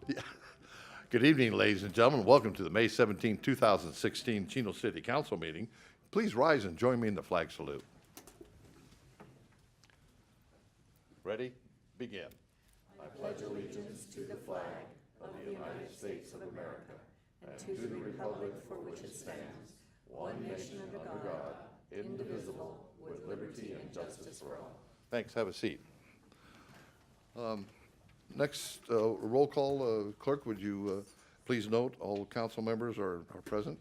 Yeah. Good evening, ladies and gentlemen. Welcome to the May 17, 2016 Chino City Council meeting. Please rise and join me in the flag salute. Ready? Begin. I pledge allegiance to the flag of the United States of America and to the republic for which it stands, one nation under God, indivisible, with liberty and justice for all. Thanks. Have a seat. Next, roll call. Clerk, would you please note all council members are present.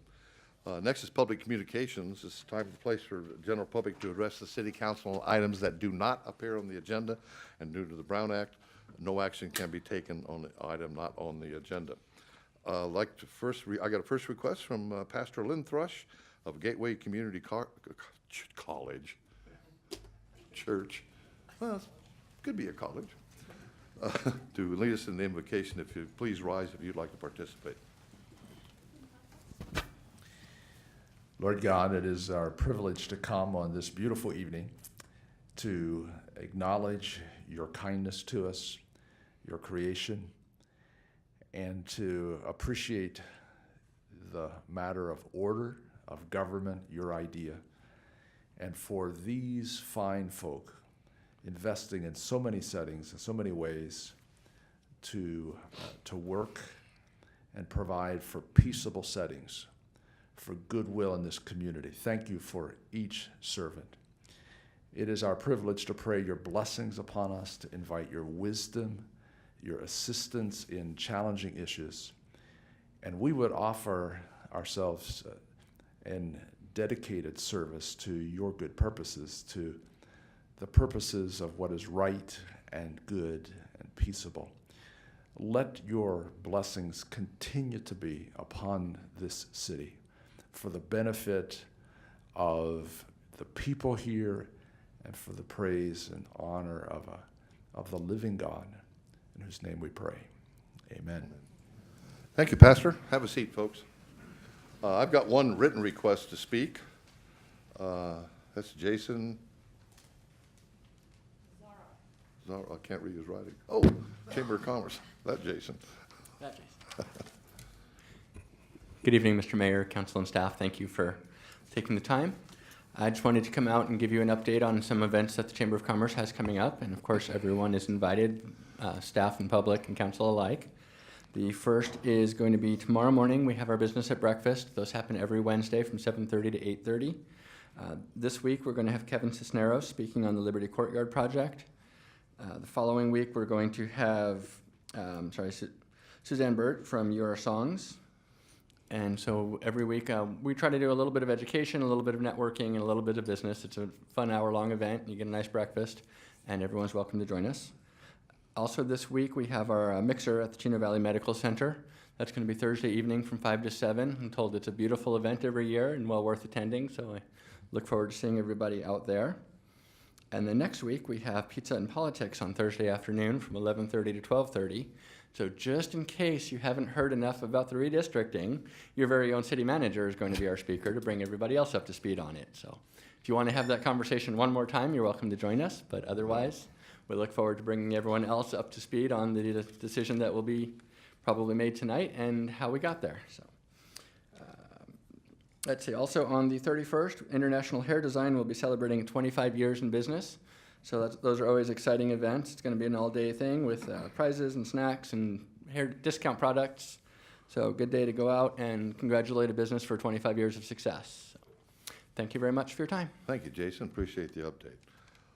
Next is public communications. It's time and place for the general public to address the city council on items that do not appear on the agenda, and due to the Brown Act, no action can be taken on the item not on the agenda. I got a first request from Pastor Lynn Thrush of Gateway Community College Church. Well, could be a college. To lead us in the invocation. If you please rise if you'd like to participate. Lord God, it is our privilege to come on this beautiful evening to acknowledge your kindness to us, your creation, and to appreciate the matter of order, of government, your idea. And for these fine folk investing in so many settings, in so many ways, to work and provide for peaceable settings, for goodwill in this community. Thank you for each servant. It is our privilege to pray your blessings upon us, to invite your wisdom, your assistance in challenging issues. And we would offer ourselves in dedicated service to your good purposes, to the purposes of what is right and good and peaceable. Let your blessings continue to be upon this city for the benefit of the people here and for the praise and honor of the living God, in whose name we pray. Amen. Thank you, Pastor. Have a seat, folks. I've got one written request to speak. That's Jason. I can't read his writing. Oh, Chamber of Commerce. That Jason. Good evening, Mr. Mayor, council, and staff. Thank you for taking the time. I just wanted to come out and give you an update on some events that the Chamber of Commerce has coming up. And of course, everyone is invited, staff and public and council alike. The first is going to be tomorrow morning. We have our business at breakfast. Those happen every Wednesday from 7:30 to 8:30. This week, we're going to have Kevin Cisneros speaking on the Liberty Courtyard project. The following week, we're going to have Suzanne Burt from Your Songs. And so every week, we try to do a little bit of education, a little bit of networking, and a little bit of business. It's a fun hour-long event. You get a nice breakfast, and everyone's welcome to join us. Also this week, we have our mixer at the Chino Valley Medical Center. That's going to be Thursday evening from 5 to 7. I'm told it's a beautiful event every year and well worth attending, so I look forward to seeing everybody out there. And then next week, we have Pizza and Politics on Thursday afternoon from 11:30 to 12:30. So just in case you haven't heard enough about the redistricting, your very own city manager is going to be our speaker to bring everybody else up to speed on it. So if you want to have that conversation one more time, you're welcome to join us. But otherwise, we look forward to bringing everyone else up to speed on the decision that will be probably made tonight and how we got there. So let's see, also on the 31st, International Hair Design will be celebrating 25 years in business. So those are always exciting events. It's going to be an all-day thing with prizes and snacks and hair discount products. So good day to go out and congratulate a business for 25 years of success. So, thank you very much for your time. Thank you, Jason. Appreciate the update.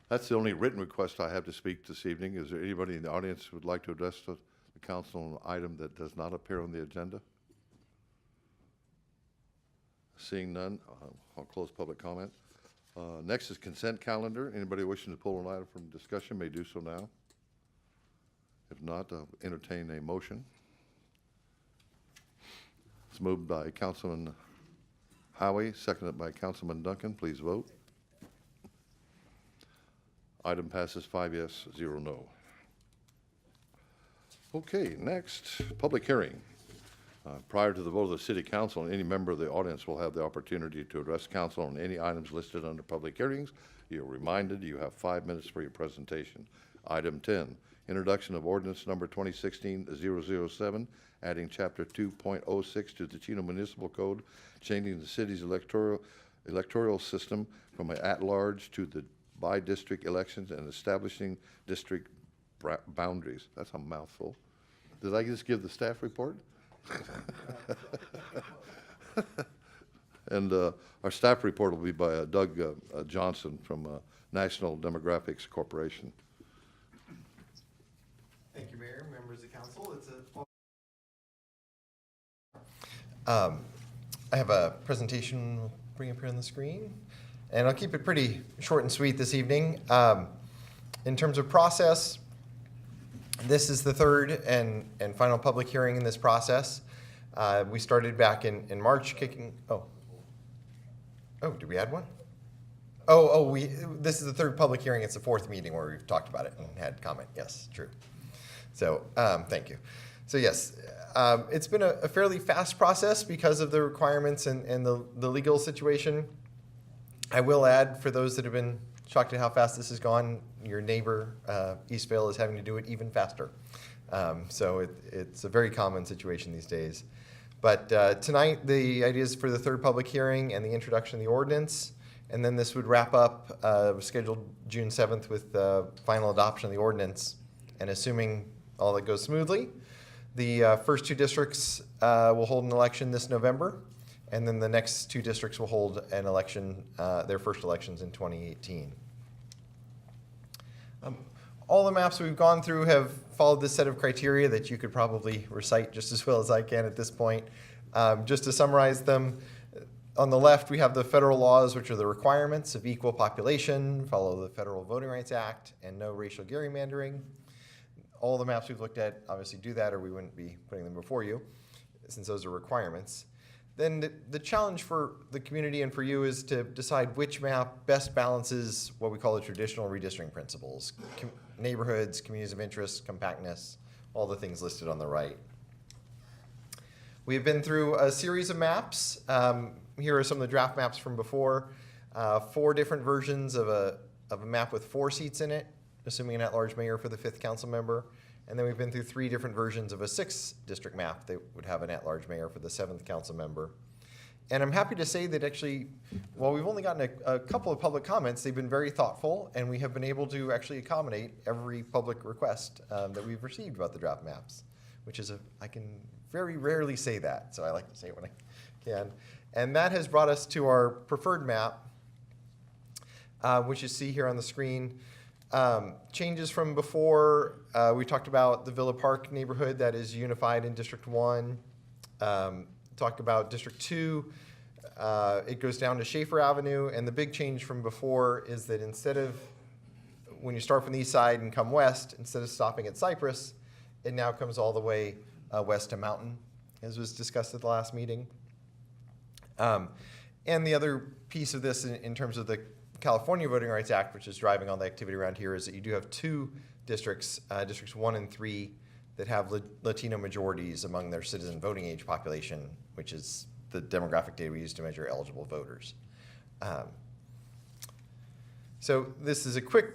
That's the only written request I have to speak this evening. Is there anybody in the audience who would like to address the council on an item that does not appear on the agenda? Seeing none, I'll close public comment. Next is consent calendar. Anybody wishing to pull an item from discussion may do so now. If not, I'll entertain a motion. It's moved by Councilman Howie, seconded by Councilman Duncan. Please vote. Item passes 5 yes, 0 no. Okay, next, public hearing. Prior to the vote of the City Council, any member of the audience will have the opportunity to address council on any items listed under public hearings. You're reminded you have 5 minutes for your presentation. Item 10, introduction of ordinance number 2016-007, adding chapter 2.06 to the Chino Municipal Code, changing the city's electoral system from an at-large to the by-district elections and establishing district boundaries. That's a mouthful. Did I just give the staff report? And our staff report will be by Doug Johnson from National Demographics Corporation. Thank you, Mayor, members of council. I have a presentation we'll bring up here on the screen, and I'll keep it pretty short and sweet this evening. In terms of process, this is the third and final public hearing in this process. We started back in March Oh, did we add one? This is the third public hearing. It's the fourth meeting where we've talked about it and had comment. Yes, true. So, thank you. So yes, it's been a fairly fast process because of the requirements and the legal situation. I will add, for those that have been shocked at how fast this has gone, your neighbor, Eastvale, is having to do it even faster. So it's a very common situation these days. But tonight, the idea is for the third public hearing and the introduction of the ordinance, and then this would wrap up, scheduled June 7th with final adoption of the ordinance. And assuming all that goes smoothly, the first two districts will hold an election this November, and then the next two districts will hold an election, their first elections in 2018. All the maps we've gone through have followed this set of criteria that you could probably recite just as well as I can at this point. Just to summarize them, on the left we have the federal laws, which are the requirements of equal population, follow the Federal Voting Rights Act, and no racial gerrymandering. All the maps we've looked at obviously do that, or we wouldn't be putting them before you, since those are requirements. Then the challenge for the community and for you is to decide which map best balances what we call the traditional redistricting principles. Neighborhoods, communities of interest, compactness, all the things listed on the right. We've been through a series of maps. Here are some of the draft maps from before. 4 different versions of a map with 4 seats in it, assuming an at-large mayor for the 5th council member. And then we've been through 3 different versions of a 6-district map that would have an at-large mayor for the 7th council member. And I'm happy to say that actually, while we've only gotten a couple of public comments, they've been very thoughtful, and we have been able to actually accommodate every public request that we've received about the draft maps, which is I can very rarely say that, so I like to say it when I can. And that has brought us to our preferred map, which you see here on the screen. Changes from before, we talked about the Villa Park neighborhood that is unified in District 1. Talked about District 2, it goes down to Schaefer Avenue, and the big change from before is that instead of, when you start from the east side and come west, instead of stopping at Cypress, it now comes all the way west to Mountain, as was discussed at the last meeting. And the other piece of this in terms of the California Voting Rights Act, which is driving all the activity around here, is that you do have 2 districts, Districts 1 and 3, that have Latino majorities among their citizen voting age population, which is the demographic data we use to measure eligible voters. So this is a quick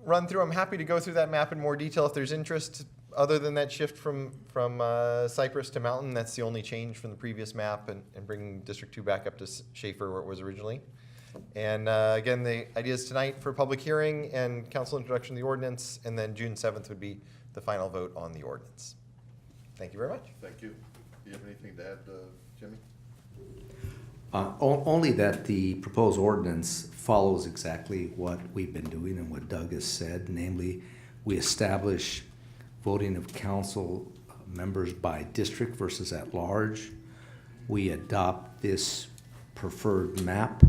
run through. I'm happy to go through that map in more detail if there's interest. Other than that shift from Cypress to Mountain, that's the only change from the previous map, and bringing District 2 back up to Schaefer where it was originally. And again, the idea is tonight for public hearing and council introduction of the ordinance, and then June 7th would be the final vote on the ordinance. Thank you very much. Thank you. Do you have anything to add, Jimmy? Only that the proposed ordinance follows exactly what we've been doing and what Doug has said, namely, we establish voting of council members by district versus at large. We adopt this preferred map.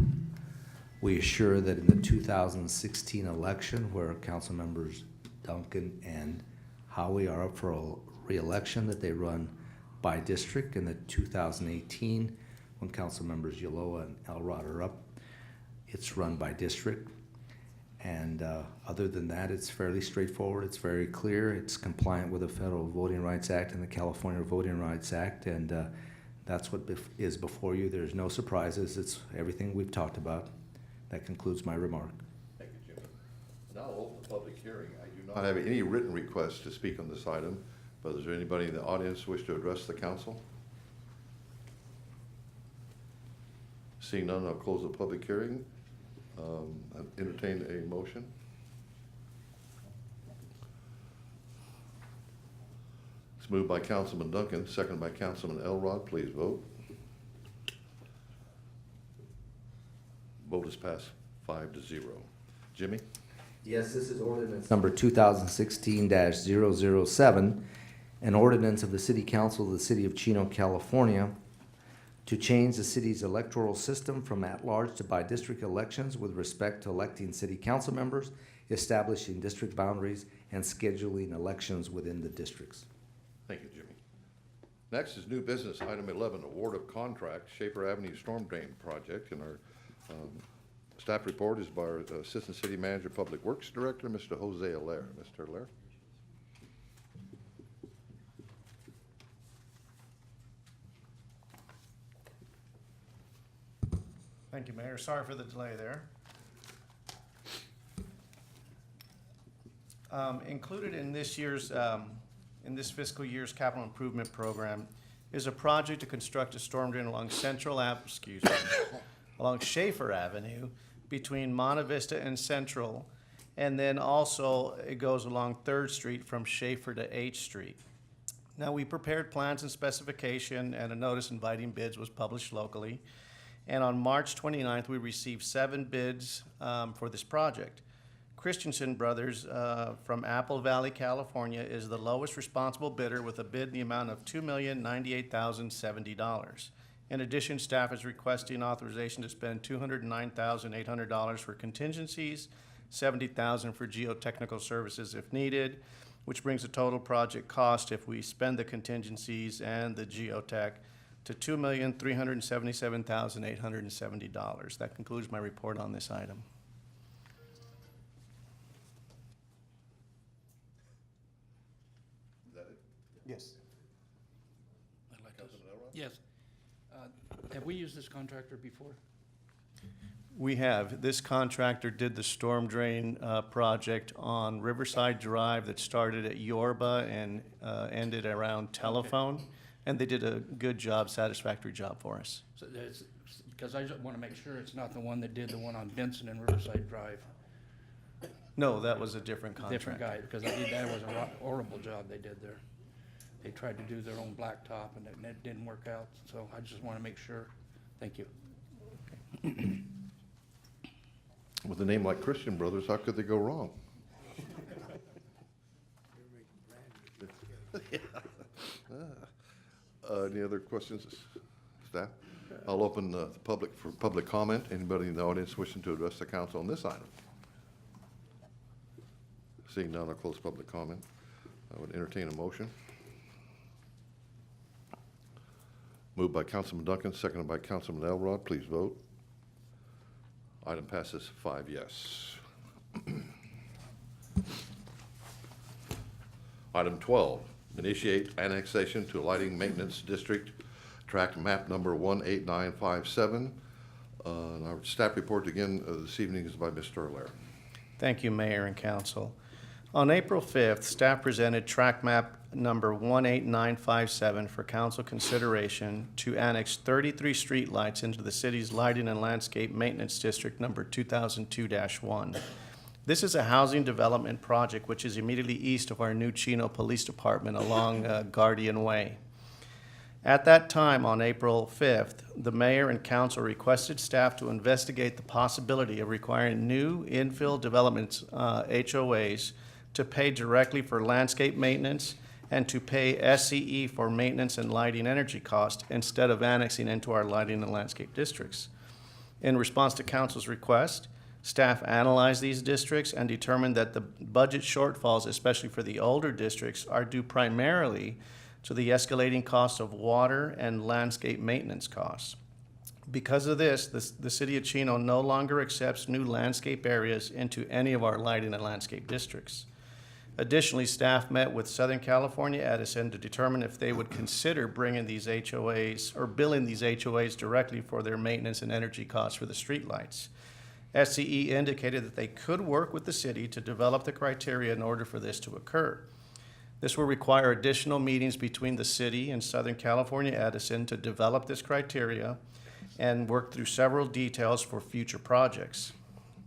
We assure that in the 2016 election, where council members Duncan and Howie are up for a re-election, that they run by district. In the 2018, when council members Yoloa and Elrod are up, it's run by district. And other than that, it's fairly straightforward. It's very clear. It's compliant with the Federal Voting Rights Act and the California Voting Rights Act, and that's what is before you. There's no surprises. It's everything we've talked about. That concludes my remark. Thank you, Jimmy. Now I'll open the public hearing. I do not not have any written requests to speak on this item, but is there anybody in the audience wish to address the council? Seeing none, I'll close the public hearing. Entertain a motion. It's moved by Councilman Duncan, seconded by Councilman Elrod. Please vote. Vote is passed 5-0. Jimmy? Yes, this is ordinance number 2016-007, an ordinance of the City Council of the City of Chino, California, to change the city's electoral system from at-large to by-district elections with respect to electing city council members, establishing district boundaries, and scheduling elections within the districts. Thank you, Jimmy. Next is new business, item 11, award of contract, Schaefer Avenue Storm Drain Project. And our staff report is by our Assistant City Manager, Public Works Director, Mr. Jose Allaire. Mr. Allaire? Thank you, Mayor. Sorry for the delay there. Included in this year's, in this fiscal year's capital improvement program is a project to construct a storm drain along along Schaefer Avenue between Monte Vista and Central, and then also it goes along 3rd Street from Schaefer to H Street. Now, we prepared plans and specification, and a notice inviting bids was published locally. And on March 29th, we received 7 bids for this project. Christensen Brothers from Apple Valley, California, is the lowest responsible bidder with a bid in the amount of $2,098,070. In addition, staff is requesting authorization to spend $209,800 for contingencies, $70,000 for geotechnical services if needed, which brings the total project cost, if we spend the contingencies and the geotech, to $2,377,870. That concludes my report on this item. Is that it? Yes. I'd like to, Councilman Elrod? yes. Have we used this contractor before? We have. This contractor did the storm drain project on Riverside Drive that started at Yorba and ended around Telephone. And they did a good job, satisfactory job for us. So that's, because I just want to make sure it's not the one that did the one on Benson and Riverside Drive. No, that was a different contract. Different guy, because that was a horrible job they did there. They tried to do their own blacktop and it didn't work out, so I just want to make sure. Thank you. With a name like Christian Brothers, how could they go wrong? Any other questions, staff? I'll open the public for public comment. Anybody in the audience wishing to address the council on this item? Seeing none, I'll close public comment. I would entertain a motion. Moved by Councilman Duncan, seconded by Councilman Elrod. Please vote. Item passes 5 yes. Item 12, initiate annexation to lighting maintenance district, tract map number 18957. And our staff report again this evening is by Mr. Allaire. Thank you, Mayor and Council. On April 5th, staff presented tract map number 18957 for council consideration to annex 33 streetlights into the city's lighting and landscape maintenance district number 2002-1. This is a housing development project which is immediately east of our new Chino Police Department along Guardian Way. At that time, on April 5th, the mayor and council requested staff to investigate the possibility of requiring new infill developments, HOAs, to pay directly for landscape maintenance and to pay SCE for maintenance and lighting energy costs instead of annexing into our lighting and landscape districts. In response to council's request, staff analyzed these districts and determined that the budget shortfalls, especially for the older districts, are due primarily to the escalating cost of water and landscape maintenance costs. Because of this, the city of Chino no longer accepts new landscape areas into any of our lighting and landscape districts. Additionally, staff met with Southern California Edison to determine if they would consider bringing these HOAs or billing these HOAs directly for their maintenance and energy costs for the streetlights. SCE indicated that they could work with the city to develop the criteria in order for this to occur. This will require additional meetings between the city and Southern California Edison to develop this criteria and work through several details for future projects.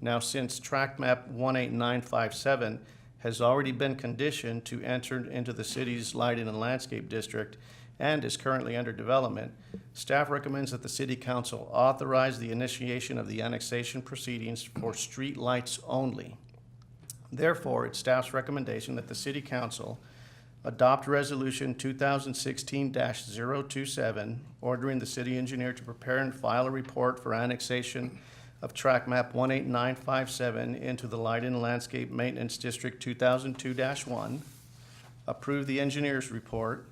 Now, since Track Map 18957 has already been conditioned to enter into the city's lighting and landscape district and is currently under development, staff recommends that the City Council authorize the initiation of the annexation proceedings for street lights only. Therefore, it's staff's recommendation that the City Council adopt Resolution 2016-027, ordering the city engineer to prepare and file a report for annexation of Track Map 18957 into the Light and Landscape Maintenance District 2002-1, approve the engineer's report,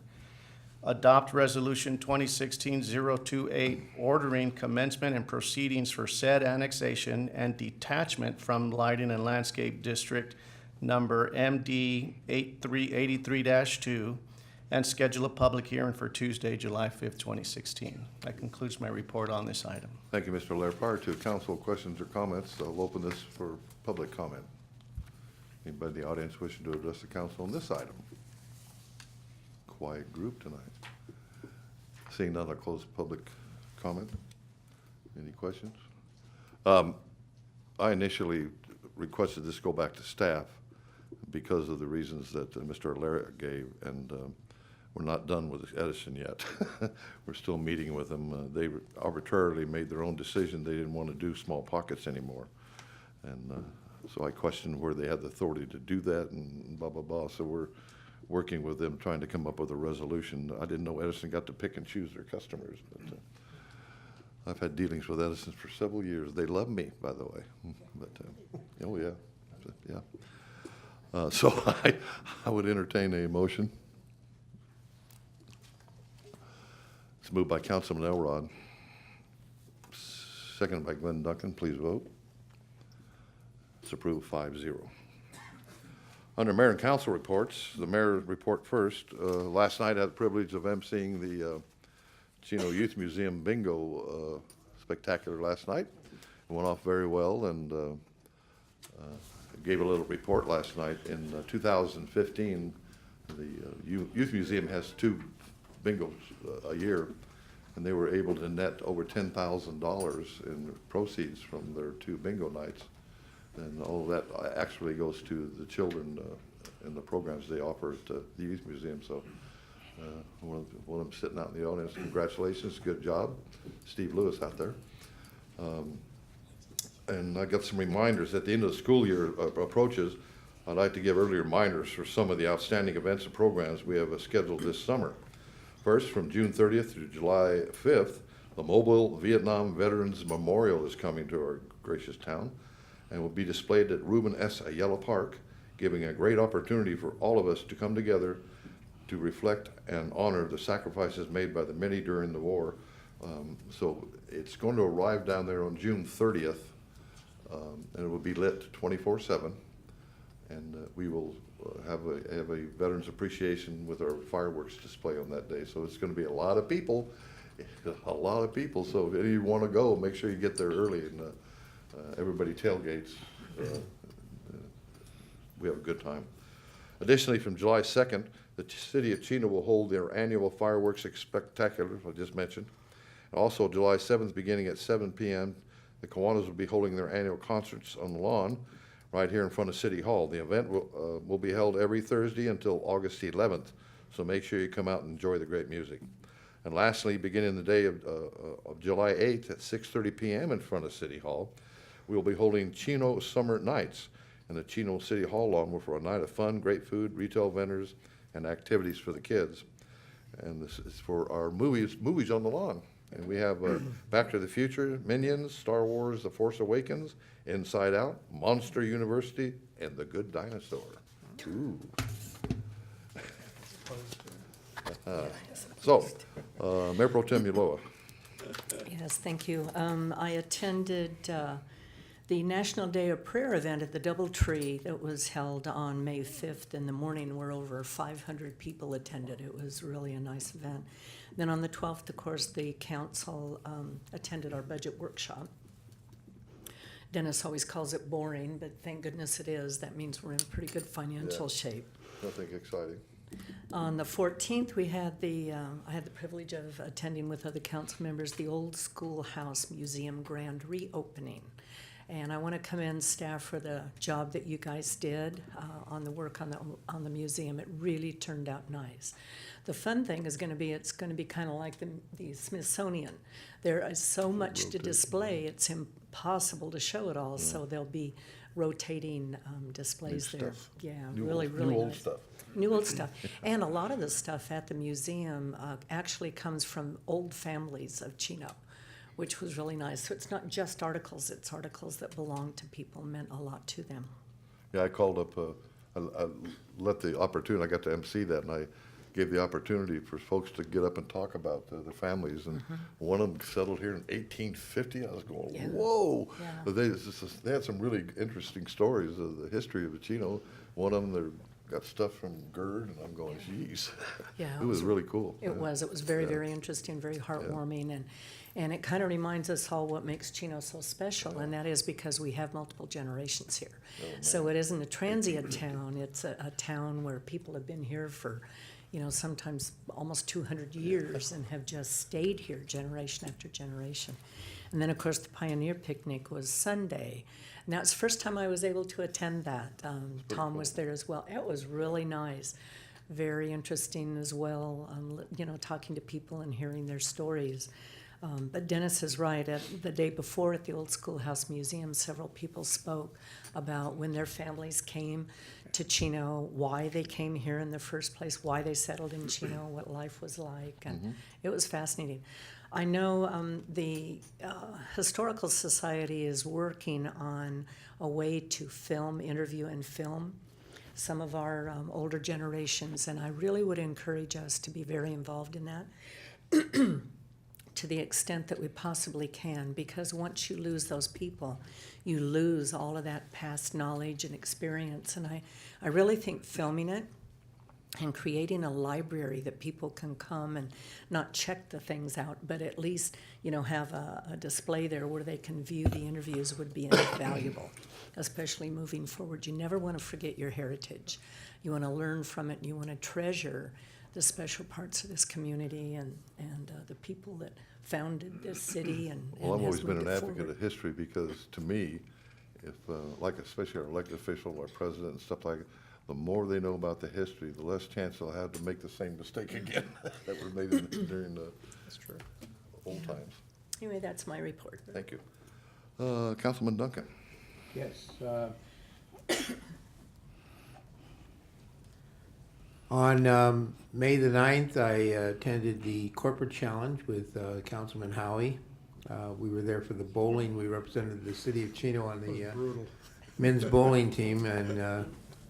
adopt Resolution 2016-028, ordering commencement and proceedings for said annexation and detachment from Lighting and Landscape District number MD 8383-2, and schedule a public hearing for Tuesday, July 5th, 2016. That concludes my report on this item. Thank you, Mr. Lair. Prior to council questions or comments, I'll open this for public comment. Anybody in the audience wishing to address the council on this item? Quiet group tonight. Seeing none, I'll close public comment. Any questions? I initially requested this go back to staff because of the reasons that Mr. Alaria gave, and we're not done with Edison yet. We're still meeting with them. They arbitrarily made their own decision. They didn't want to do small pockets anymore. And so I questioned where they had the authority to do that and blah, blah, blah. So we're working with them, trying to come up with a resolution. I didn't know Edison got to pick and choose their customers, but I've had dealings with Edison for several years. They love me, by the way. But, oh yeah, yeah. So I would entertain a motion. It's moved by Councilman Elrod, seconded by Glenn Duncan. Please vote. It's approved 5-0. Under Mayor and Council reports, the mayor report first. Last night I had the privilege of emceeing the Chino Youth Museum bingo spectacular last night. It went off very well, and gave a little report last night. In 2015, the Youth Museum has 2 bingos a year, and they were able to net over $10,000 in proceeds from their 2 bingo nights. And all of that actually goes to the children and the programs they offer at the Youth Museum. So one of them sitting out in the audience, congratulations, good job. Steve Lewis out there. And I got some reminders at the end of the school year approaches. I'd like to give early reminders for some of the outstanding events and programs we have scheduled this summer. First, from June 30th through July 5th, the Mobile Vietnam Veterans Memorial is coming to our gracious town and will be displayed at Reuben S. Ayala Park, giving a great opportunity for all of us to come together to reflect and honor the sacrifices made by the many during the war. So it's going to arrive down there on June 30th, and it will be lit 24/7. And we will have a Veterans Appreciation with our fireworks display on that day. So it's going to be a lot of people, a lot of people. So if any of you want to go, make sure you get there early, and everybody tailgates. We have a good time. Additionally, from July 2nd, the city of Chino will hold their annual fireworks spectacular, I just mentioned. Also, July 7th, beginning at 7 p.m., the Kiwanis will be holding their annual concerts on the lawn right here in front of City Hall. The event will be held every Thursday until August 11th, so make sure you come out and enjoy the great music. And lastly, beginning the day of July 8th at 6:30 p.m. in front of City Hall, we will be holding Chino Summer Nights in the Chino City Hall lawn for a night of fun, great food, retail vendors, and activities for the kids. And this is for our movies on the lawn. And we have Back to the Future, Minions, Star Wars, The Force Awakens, Inside Out, Monster University, and The Good Dinosaur. Ooh. Mayor Pro Tem Ulloa. Yes, thank you. I attended the National Day of Prayer event at the Doubletree that was held on May 5th in the morning, where over 500 people attended. It was really a nice event. Then on the 12th, of course, the council attended our budget workshop. Dennis always calls it boring, but thank goodness it is. That means we're in pretty good financial shape. Nothing exciting. On the 14th, we had I had the privilege of attending with other council members the Old Schoolhouse Museum grand reopening. And I want to commend staff for the job that you guys did on the work on the museum. It really turned out nice. The fun thing is going to be, it's going to be kind of like the Smithsonian. There is so much to display, it's impossible to show it all, so there'll be rotating displays New there. stuff. Yeah, New really, old- really New old nice. stuff. New old stuff. And a lot of the stuff at the museum actually comes from old families of Chino, which was really nice. So it's not just articles, it's articles that belong to people, meant a lot to them. Yeah, I called up, I let the opportunity, I got to MC that, and I gave the opportunity for folks to get up and talk about the families, and one of them settled here in 1850. I was going, Yeah. whoa! Yeah. But they had some really interesting stories of the history of Chino. One of them, they got stuff from GERD, and I'm going, geez. Yeah, It was really cool. It was very, Yeah. very interesting, very heartwarming, and it kind of reminds us all what makes Chino so special, and that is because we have multiple generations here. So it isn't a transient town, it's a town where people have been here for, sometimes almost 200 years and have just stayed here generation after generation. And then, of course, the Pioneer Picnic was Sunday. And that's the first time I was able to attend that. Tom was there as well. It was really nice, very interesting as well, talking to people and hearing their stories. But Dennis is right. The day before at the Old Schoolhouse Museum, several people spoke about when their families came to Chino, why they came here in the first place, why they settled in Chino, what life was like, and it was fascinating. I know the Historical Society is working on a way to interview and film some of our older generations, and I really would encourage us to be very involved in that. To the extent that we possibly can, because once you lose those people, you lose all of that past knowledge and experience. And I really think filming it and creating a library that people can come and not check the things out, but at least, have a display there where they can view the interviews would be invaluable, especially moving forward. You never want to forget your heritage. You want to learn from it, and you want to treasure the special parts of this community and the people that founded this city and Well, I've has always been moved an it advocate forward. of history because, to me, if, especially our elected official, our president and stuff like that, the more they know about the history, the less chance they'll have to make the same mistake again that was made during the old times. Anyway, that's my report. Thank you. Councilman Duncan. Yes. On May the 9th, I attended the corporate challenge with Councilman Howie. We were there for the bowling. We represented the city of Chino on the men's bowling team, and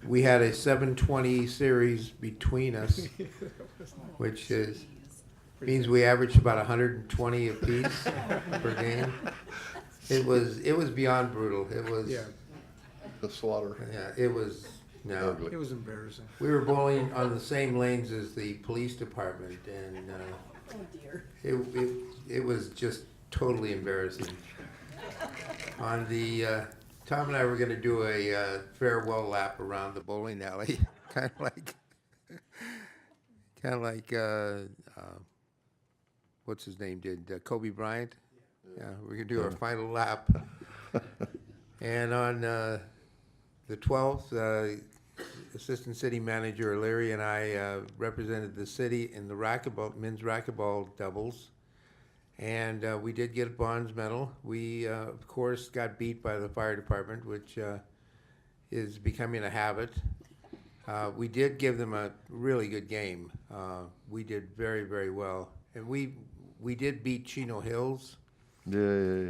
we had a 720 series between us, which means we averaged about 120 apiece per game. It was beyond brutal. It was The slaughter. it was no. Ugly. It was embarrassing. We were bowling on the same lanes as the police department, and Oh, dear. it was just totally embarrassing. On the Tom and I were going to do a farewell lap around the bowling alley, kind of like what's his name did Kobe Bryant. Yeah, we're going to do our final lap. And on the 12th, Assistant City Manager Larry and I represented the city in the men's racquetball doubles. And we did get a bronze medal. We, of course, got beat by the fire department, which is becoming a habit. We did give them a really good game. We did very, very well. And we did beat Chino Hills. Yay.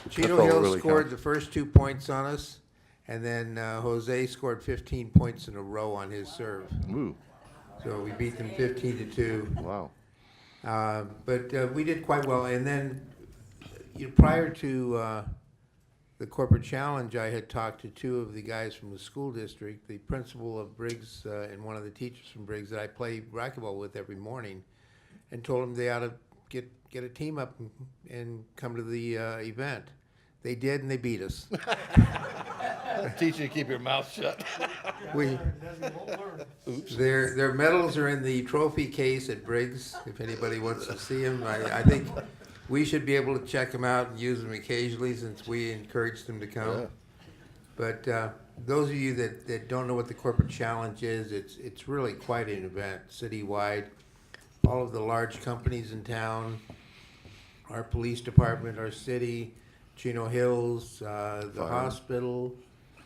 Chino That's all Hills really scored counts. the first 2 points on us, and then Jose scored 15 points in a row on his serve. Ooh, So we beat them 15-2. wow. But we did quite well. And then prior to the corporate challenge, I had talked to two of the guys from the school district, the principal of Briggs and one of the teachers from Briggs that I play racquetball with every morning, and told them they ought to get a team up and come to the event. They did, and they beat us. Teach you to keep your mouth shut. We, their medals are in the trophy case at Briggs, if anybody wants to see them. I think we should be able to check them out and use them occasionally since we encouraged them to come. Yeah. But those of you that don't know what the corporate challenge is, it's really quite an event citywide. All of the large companies in town, our police department, our city, Chino Hills, the Fire. hospital,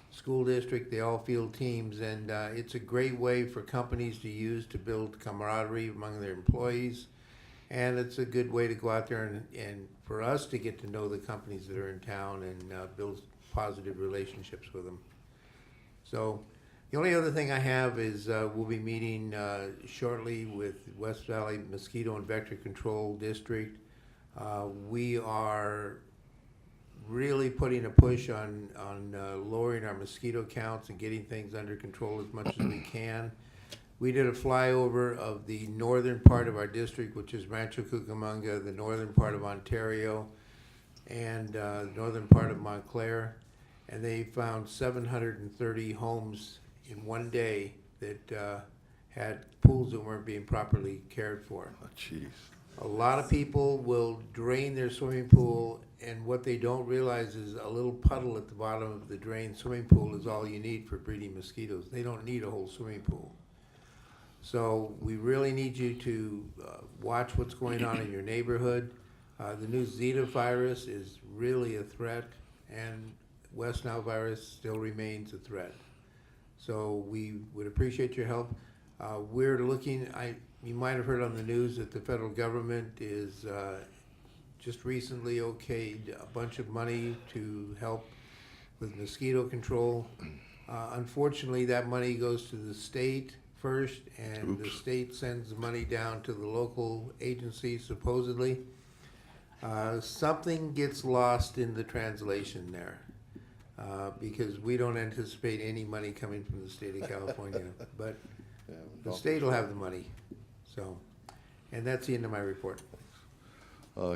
school district, they all field teams, and it's a great way for companies to use to build camaraderie among their employees. And it's a good way to go out there and for us to get to know the companies that are in town and build positive relationships with them. So the only other thing I have is we'll be meeting shortly with West Valley Mosquito and Vector Control District. We are really putting a push on lowering our mosquito counts and getting things under control as much as we can. We did a flyover of the northern part of our district, which is Rancho Cucamonga, the northern part of Ontario, and the northern part of Montclair, and they found 730 homes in one day that had pools that weren't being properly cared for. Oh, jeez. A lot of people will drain their swimming pool, and what they don't realize is a little puddle at the bottom of the drained swimming pool is all you need for breeding mosquitoes. They don't need a whole swimming pool. So we really need you to watch what's going on in your neighborhood. The new Zeta virus is really a threat, and West Nile virus still remains a threat. So we would appreciate your help. We're looking, you might have heard on the news that the federal government is just recently okayed a bunch of money to help with mosquito control. Unfortunately, that money goes to the state first, and the state sends the money down to the local agency, supposedly. Something gets lost in the translation there, because we don't anticipate any money coming from the state of California, but Yeah, the state will have the money. So, and that's the end of my report.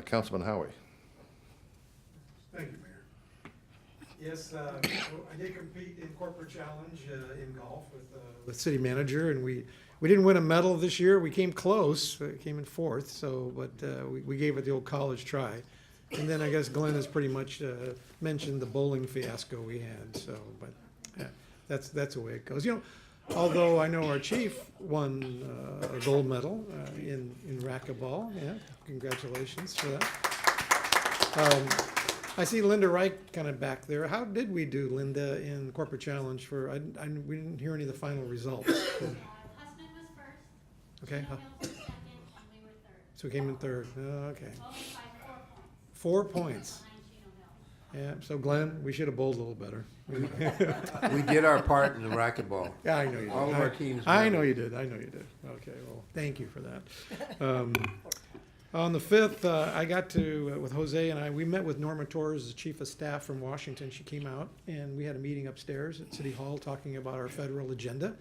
Councilman Howie. Thank you, Mayor. Yes, I did compete in corporate challenge in golf with the city manager, and we didn't win a medal this year. We came close, came in fourth. So, but we gave it the old college try. And then I guess Glenn has pretty much mentioned the bowling fiasco we had. So, but yeah, that's the way it goes. You know, although I know our chief won a gold medal in racquetball. Yeah, congratulations for that. I see Linda Reich kind of back there. How did we do, Linda, in corporate challenge? We didn't hear any of the final results. Husband was first. Okay, Chino Hills was second, and we were third. so we came in third. Oh, okay, Only by 4 4 points. points. Behind Chino Hills. Yeah. So Glenn, we should have bowled a little better. We did our part in the racquetball. Yeah, I know you did. All of our teams. I know you did. I know you did. Okay, well, thank you for that. On the 5th, I got to, with Jose and we met with Norma Torres, the chief of staff from Washington. She came out, and we had a meeting upstairs at City Hall talking about our federal agenda.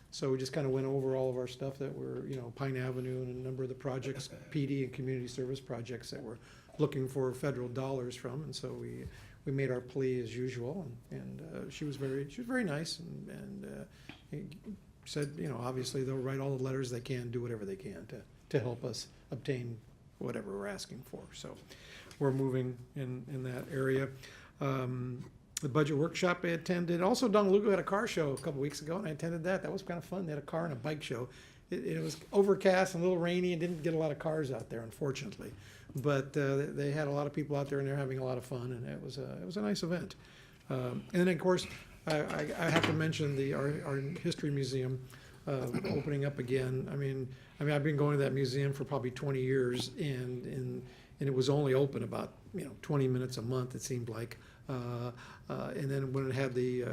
So we just kind of went over all of our stuff that were, Pine Avenue and a number of the projects, PD and community service projects that we're looking for federal dollars from. And so we made our plea as usual, and she was very nice, and said, obviously they'll write all the letters they can, do whatever they can to help us obtain whatever we're asking for. So we're moving in that area. The budget workshop I attended. Also, Don Lugo had a car show a couple weeks ago, and I attended that. That was kind of fun. They had a car and a bike show. It was overcast and a little rainy, and didn't get a lot of cars out there, unfortunately. But they had a lot of people out there, and they're having a lot of fun, and it was a nice event. And then, of course, I have to mention our history museum opening up again. I mean, I've been going to that museum for probably 20 years, and it was only open about 20 minutes a month, it seemed like. And then when it had the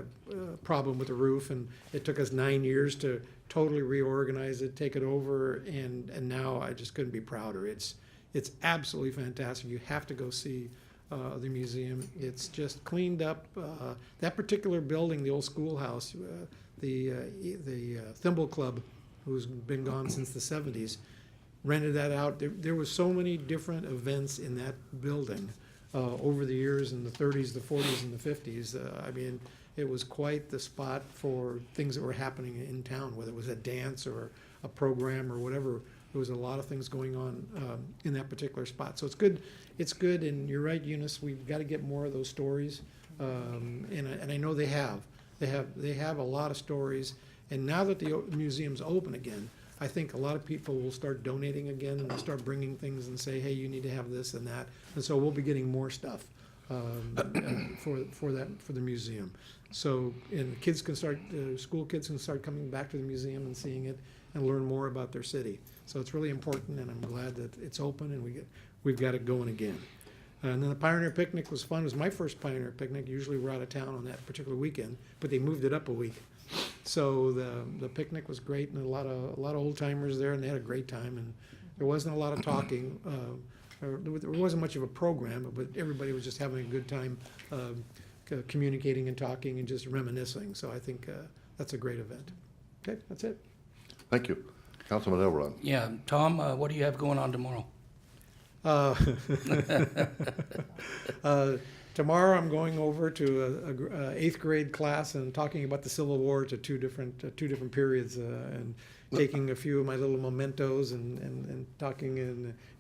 problem with the roof, and it took us 9 years to totally reorganize it, take it over, and now I just couldn't be prouder. It's absolutely fantastic. You have to go see the museum. It's just cleaned up. That particular building, the old schoolhouse, the Thimble Club, who's been gone since the 70s, rented that out. There was so many different events in that building over the years in the 30s, the 40s, and the 50s. I mean, it was quite the spot for things that were happening in town, whether it was a dance or a program or whatever. There was a lot of things going on in that particular spot. So it's good. It's good, and you're right, Eunice. We've got to get more of those stories, and I know they have. They have a lot of stories. And now that the museum's open again, I think a lot of people will start donating again, and they'll start bringing things and say, hey, you need to have this and that. And so we'll be getting more stuff for the museum. So, and kids can start, school kids can start coming back to the museum and seeing it and learn more about their city. So it's really important, and I'm glad that it's open and we've got it going again. And then the Pioneer Picnic was fun. It was my first Pioneer Picnic. Usually we're out of town on that particular weekend, but they moved it up a week. So the picnic was great, and a lot of old timers there, and they had a great time. And there wasn't a lot of talking. There wasn't much of a program, but everybody was just having a good time communicating and talking and just reminiscing. So I think that's a great event. Okay, that's it. Thank you. Councilman Elrod. Yeah, Tom, what do you have going on tomorrow? Tomorrow I'm going over to a 8th grade class and talking about the Civil War to two different periods and taking a few of my little mementos and talking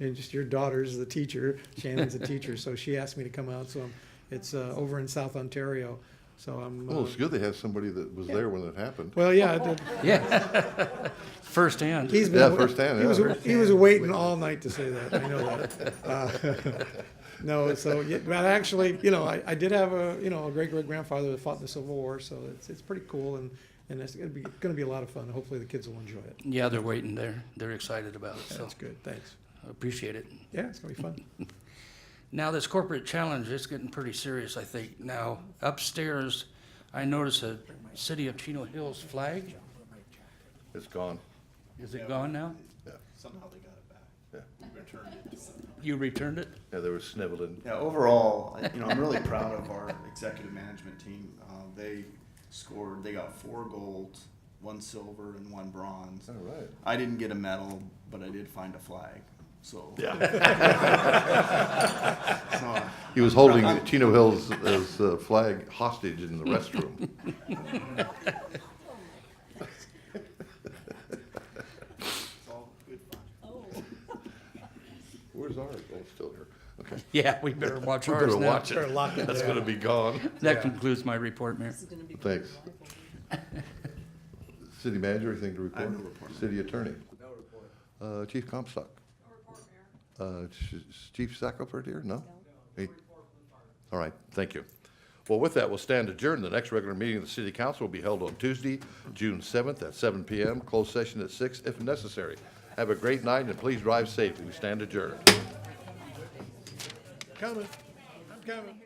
and just your daughter's the teacher, Shannon's the teacher, so she asked me to come out. So it's over in South Ontario. So I'm. Well, it's good they have somebody that was there when it happened. Well, yeah. I did. Yeah. Firsthand. He's been, Yeah, firsthand, He was waiting all night to say that. I know that. No, so yeah, but actually, I did have a great grandfather that fought in the Civil War, so it's pretty cool, and it's going to be a lot of fun. Hopefully, the kids will enjoy it. Yeah, they're waiting there. They're excited about it, so That's good. Thanks. I appreciate it. Yeah, it's going to be fun. Now, this corporate challenge is getting pretty serious, I think. Now, upstairs, I notice a City of Chino Hills flag. It's gone. Is it gone now? Yeah. Somehow they got it back. Yeah. Returned it. You returned it? Yeah, they were sniveling. Yeah, overall, I'm really proud of our executive management team. They got 4 golds, 1 silver, and 1 bronze. All right. I didn't get a medal, but I did find a flag. So Yeah. so, He was holding Chino Hills' flag hostage in the restroom. it's all good fun. Where's ours? Oh, it's still here. Okay. Yeah, we better watch We ours better now. watch it. That's going to be gone. That concludes my report, Mayor. Thanks. City manager, anything to report? I have no report, Mayor. City attorney? No report. Chief Comstock? No report, Mayor. Chief Shackelford here? No? He- All right, thank you. Well, with that, we'll stand adjourned. The next regular meeting of the City Council will be held on Tuesday, June 7th at 7 p.m., closed session at 6 if necessary. Have a great night, and please drive safely. We stand adjourned. Coming. I'm coming.